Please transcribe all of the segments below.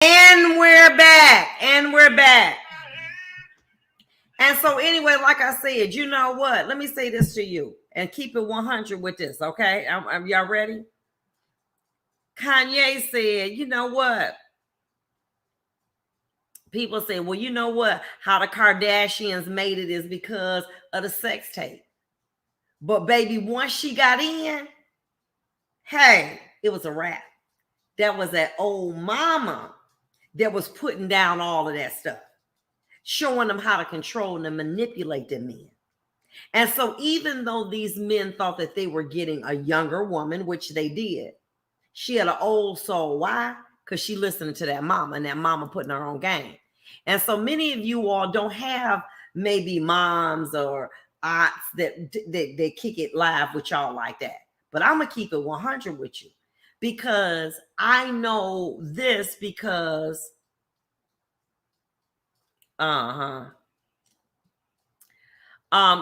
And we're back. And we're back. And so, anyway, like I said, you know what? Let me say this to you and keep it 100 with this, okay? Y'all ready? Kanye said, you know what? People say, well, you know what? How the Kardashians made it is because of the sex tape. But, baby, once she got in, hey, it was a wrap. That was that old mama that was putting down all of that stuff, showing them how to control and manipulate the men. And so even though these men thought that they were getting a younger woman, which they did, she had an old soul. Why? Because she listened to that mama, and that mama putting her on game. And so many of you all don't have maybe moms or aunts that they kick it live with y'all like that. But I'm going to keep it 100 with you, because I know this because,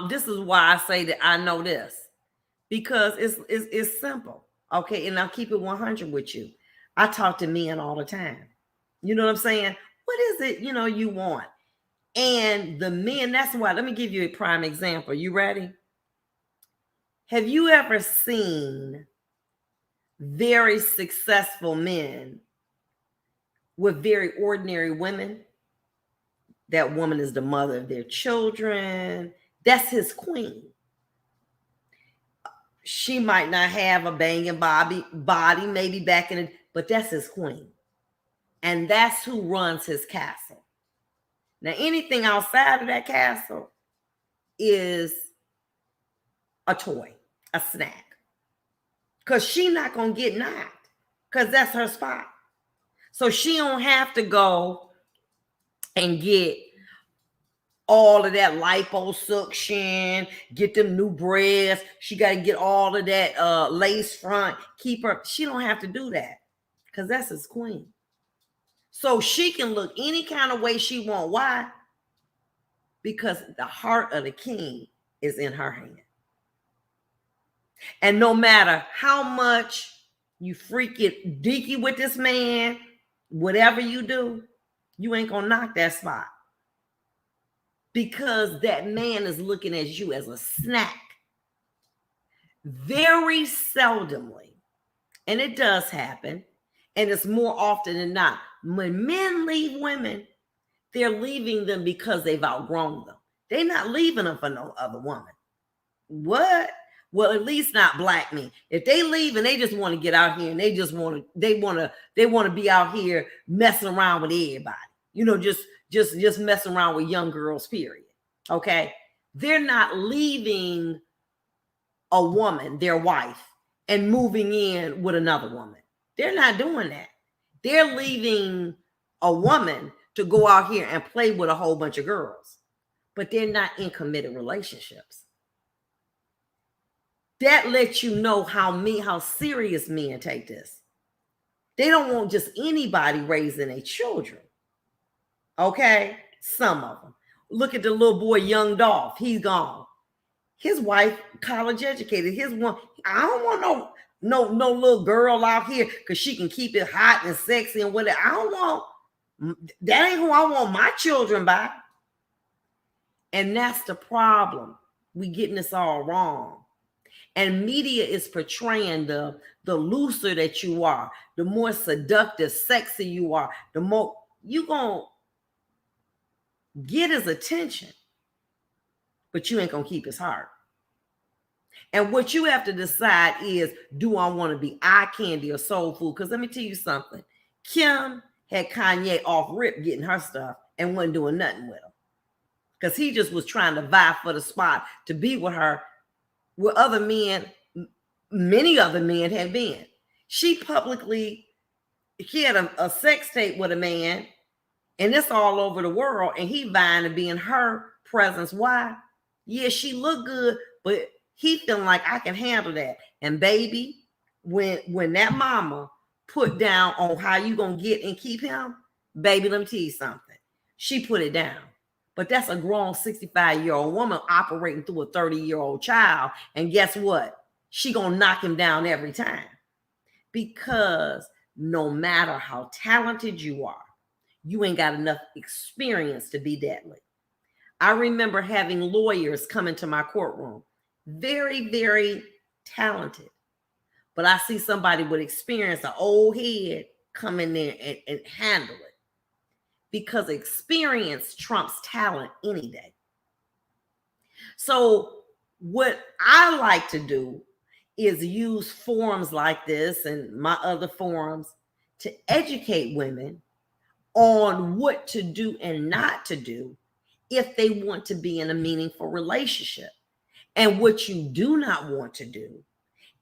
this is why I say that I know this, because it's simple. Okay. And I'll keep it 100 with you. I talk to men all the time. You know what I'm saying? What is it, you want? And the men, that's why, let me give you a prime example. You ready? Have you ever seen very successful men with very ordinary women? That woman is the mother of their children. That's his queen. She might not have a banging body, maybe back in it, but that's his queen. And that's who runs his castle. Now, anything outside of that castle is a toy, a snack. Because she's not going to get knocked, because that's her spot. So she don't have to go and get all of that liposuction, get them new breasts. She got to get all of that lace front, keep her. She don't have to do that, because that's his queen. So she can look any kind of way she want. Why? Because the heart of the king is in her hand. And no matter how much you freak it deaky with this man, whatever you do, you ain't gonna knock that spot. Because that man is looking at you as a snack. Very seldomly, and it does happen, and it's more often than not, when men leave women, they're leaving them because they've outgrown them. They're not leaving them for no other woman. What? Well, at least not black men. If they leave and they just want to get out here and they want to be out here messing around with everybody, just messing around with young girls, period. Okay. They're not leaving a woman, their wife, and moving in with another woman. They're not doing that. They're leaving a woman to go out here and play with a whole bunch of girls, but they're not in committed relationships. That lets you know how serious men take this. They don't want just anybody raising their children. Okay? Some of them. Look at the little boy, Young Dolph. He's gone. His wife, college educated. His one, I don't want no little girl out here because she can keep it hot and sexy and whatever. I don't want, that ain't who I want my children by. And that's the problem. We getting this all wrong. And media is portraying the looser that you are, the more seductive, sexy you are, the more you gonna get his attention, but you ain't gonna keep his heart. And what you have to decide is, do I want to be eye candy or soul food? Because let me tell you something. Kim had Kanye off rip getting her stuff and wasn't doing nothing with him, because he just was trying to vie for the spot to be with her, where other men, many other men had been. She had a sex tape with a man, and it's all over the world, and he vying to be in her presence. Why? Yeah, she looked good, but he feeling like, I can handle that. And baby, when that mama put down on how you gonna get and keep him, baby, let me tell you something. She put it down. But that's a grown 65-year-old woman operating through a 30-year-old child. And guess what? She gonna knock him down every time. Because no matter how talented you are, You ain't got enough experience to be deadly. I remember having lawyers come into my courtroom, very, very talented. But I see somebody with experience, an old head, come in there and handle it. Because experience trumps talent any day. So what I like to do is use forums like this and my other forums to educate women on what to do and not to do if they want to be in a meaningful relationship. And what you do not want to do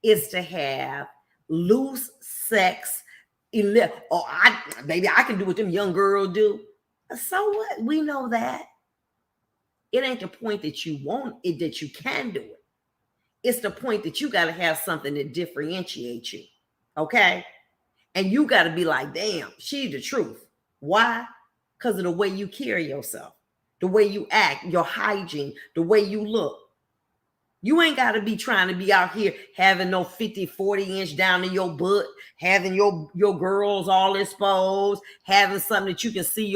is to have loose sex. Maybe I can do what them young girls do. So what? We know that. It ain't the point that you want it, that you can do it. It's the point that you got to have something that differentiates you. Okay? And you got to be like, damn, she's the truth. Why? Because of the way you carry yourself, the way you act, your hygiene, the way you look. You ain't got to be trying to be out here having no 50, 40 inch down in your butt, having your girls all exposed, having something that you can see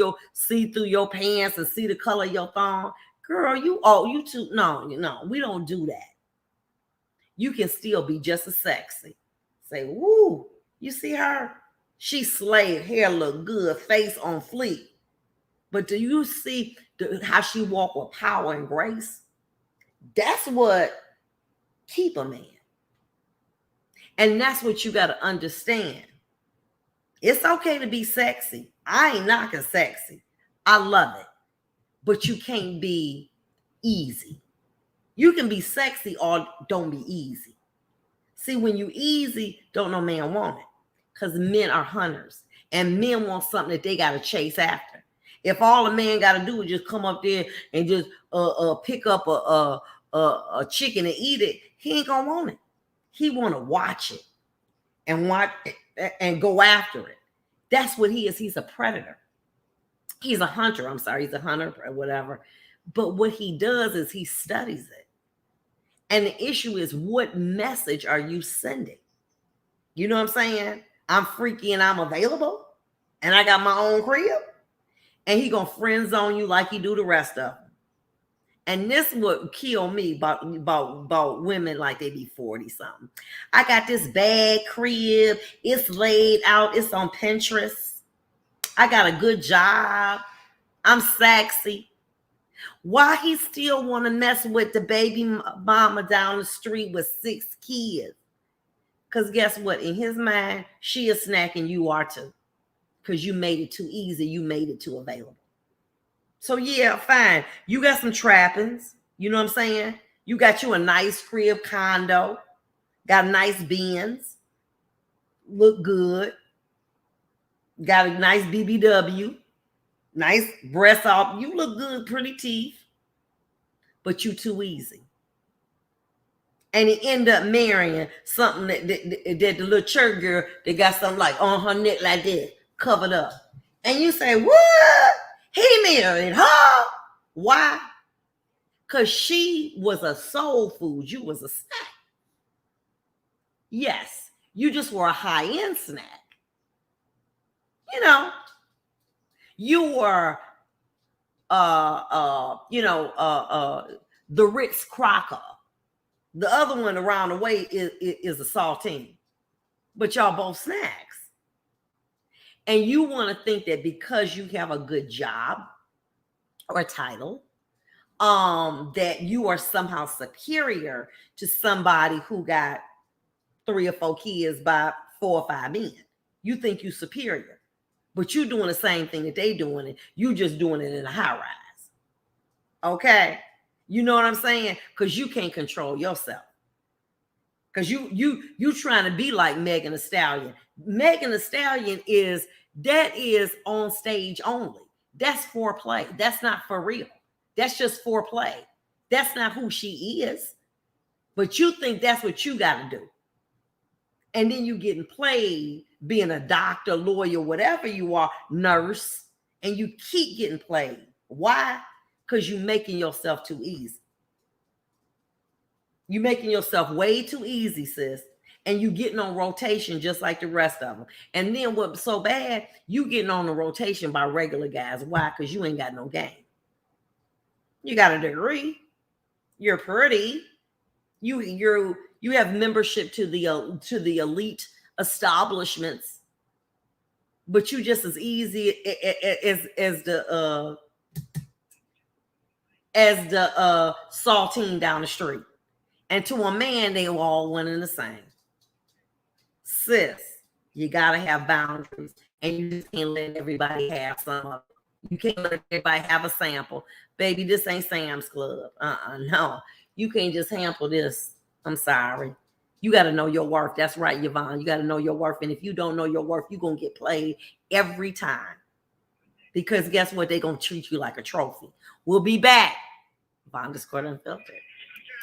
through your pants and see the color of your thong. Girl, you too. No, we don't do that. You can still be just as sexy. Say, woo, you see her? She slayed, hair look good, face on fleek. But do you see how she walk with power and grace? That's what keep a man. And that's what you got to understand. It's okay to be sexy. I ain't knocking sexy. I love it. But you can't be easy. You can be sexy or don't be easy. See, when you easy, don't no man want it. Because men are hunters. And men want something that they got to chase after. If all a man got to do is just come up there and just pick up a chicken and eat it, he ain't gonna want it. He want to watch it and go after it. That's what he is. He's a predator. He's a hunter. I'm sorry, he's a hunter or whatever. But what he does is he studies it. And the issue is, what message are you sending? You know what I'm saying? I'm freaky and I'm available, and I got my own crib, and he gonna friend zone you like he do the rest of them. And this would kill me about women like they be 40 something. I got this bad crib. It's laid out. It's on Pinterest. I got a good job. I'm sexy. Why he still want to mess with the baby mama down the street with 6 kids? Because guess what? In his mind, she is snacking, you are too. Because you made it too easy. You made it too available. So yeah, fine. You got some trappings. You know what I'm saying? You got you a nice crib condo. Got nice Benz. Look good. Got a nice BBW. Nice breasts off. You look good, pretty teeth. But you too easy. And he end up marrying something that the little church girl, they got something like on her neck like this, covered up. And you say, what? He married her. Why? Because she was a soul food. You was a snack. Yes, you just were a high-end snack. You know, you were, the Ritz Crocker. The other one around the way is a saltine. But y'all both snacks. And you want to think that because you have a good job or title, that you are somehow superior to somebody who got 3 or 4 kids by 4 or 5 men. You think you're superior, but you're doing the same thing that they doing, and you just doing it in a high rise. Okay, you know what I'm saying? Because you can't control yourself. Because you trying to be like Megan Thee Stallion. Megan Thee Stallion is on stage only. That's foreplay. That's not for real. That's just foreplay. That's not who she is. But you think that's what you got to do. And then you getting played being a doctor, lawyer, whatever you are, nurse, and you keep getting played. Why? Because you're making yourself too easy. You're making yourself way too easy, sis. and you getting on rotation just like the rest of them. And then what's so bad, you getting on the rotation by regular guys. Why? Because you ain't got no game. You got a degree. You're pretty. You have membership to the elite establishments, but you just as easy as the saltine down the street. And to a man, they all one and the same. Sis, you gotta have boundaries, and you just can't let everybody have some of it. You can't let everybody have a sample. Baby, this ain't Sam's Club. No. You can't just sample this. I'm sorry. You got to know your worth. That's right, Yvonne. You got to know your worth. And if you don't know your worth, you're going to get played every time. Because guess what? They're going to treat you like a trophy. We'll be back. Vondas Unfiltered.